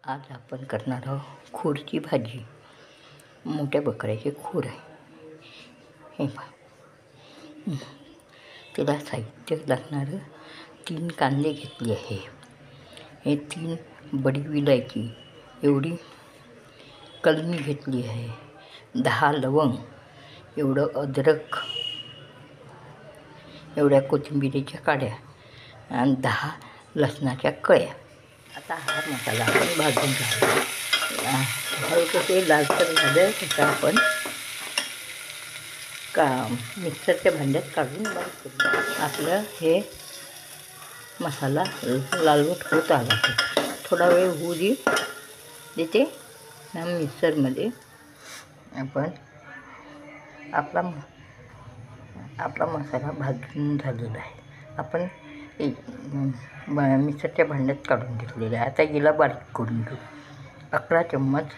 आज आपण करणार आहोत खूरची भाजी. मोठ्या बकऱ्याचे खूर आहे हे पहा. त्याला साहित्य लागणारं 3 कांदे घेतले आहे. हे 3 बडी विलायची एवढी कलमी घेतली आहे. 10 लवंग, एवढं अद्रक, एवढ्या कोथिंबिरीच्या काड्या आणि 10 लसणाच्या कळ्या. आता हा मसाला आपण भाजून घ्यावा. हलकं ते लालसर झालं त्याचा आपण मिक्सरच्या भांड्यात काढून बारीक करू. आपलं हे मसाला लालवट होत आला. थोडा वेळ होऊ देते. मिक्सरमध्ये आपण आपला मसाला भाजून झालेला आहे. आपण मिक्सरच्या भांड्यात काढून घेतलेला आहे. आता याला बारीक करून घेऊ. 11 चम्मच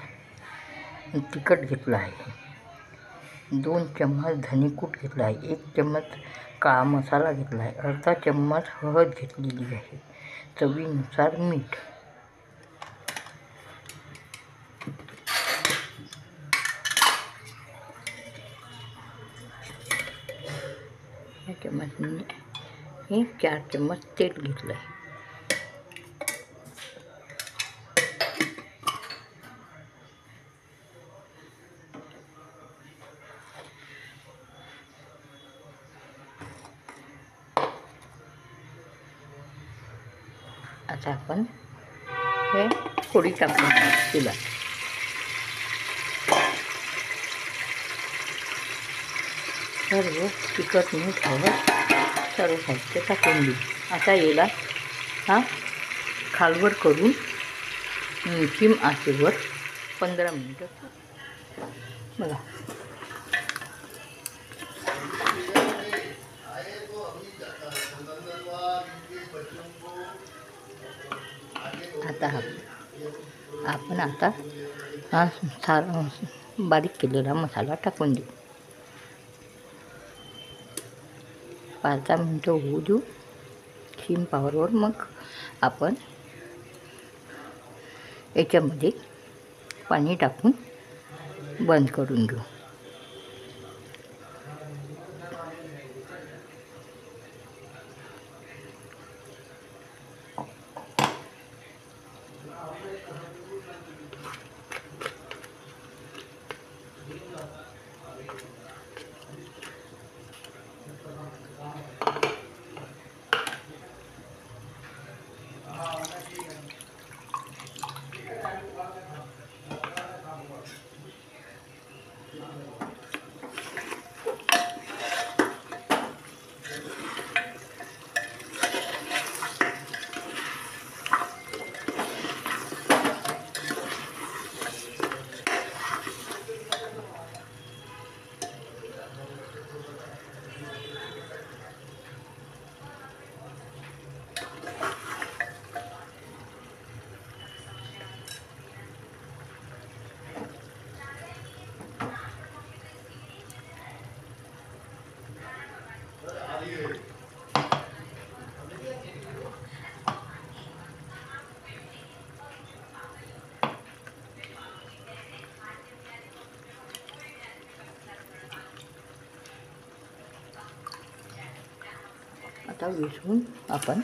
तिखट घेतलं आहे. 2 चम्मच धनेकूट घेतला आहे. 1 चम्मच काळा मसाला घेतला आहे. अर्धा चम्मच हळद घेतलेली आहे. चवीनुसार मीठ. हे 4 चम्मच तेल घेतलं आहे. आता आपण हे फोडी टाकून तिला सर्व तिखट मीठ हळद सर्व साहित्य टाकून देऊ. आता याला खालवर करून मध्यम आचेवर 15 मिनिटं बघा. आपण आता बारीक केलेला मसाला टाकून देऊ. 5-10 मिनिटं होऊ देऊ सिम पॉवरवर. मग आपण याच्यामध्ये पाणी टाकून बंद करून घेऊ. आता विसरून आपण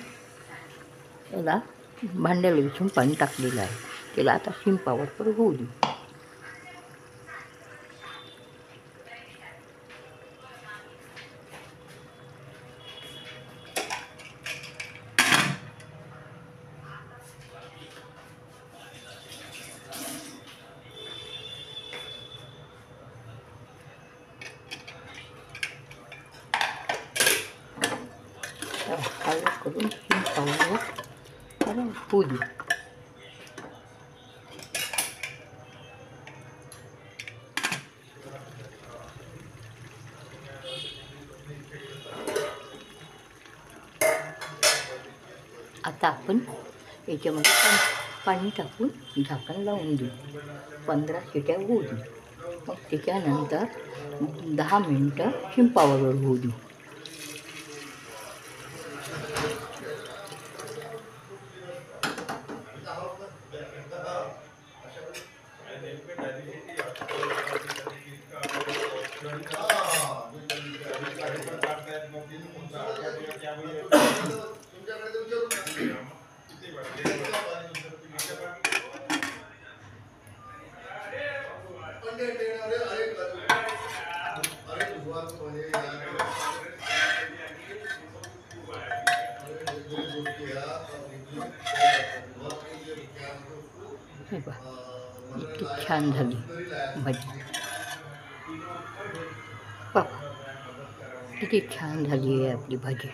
याला भांड्याला विसरून पाणी टाकलेलं आहे. त्याला आता सिम पॉवरवर होऊ देऊ. हळद करून सिम पॉवरवर होऊ देऊ. आता आपण याच्यामध्ये पाणी टाकून झाकण लावून देऊ. 15 शिट्या होऊ देऊ. मग त्याच्यानंतर 10 मिनिटं सिम पॉवरवर होऊ देऊ. हे बघ इतकी छान झाली भाजी. बाबा किती छान झाली आहे आपली भाजी.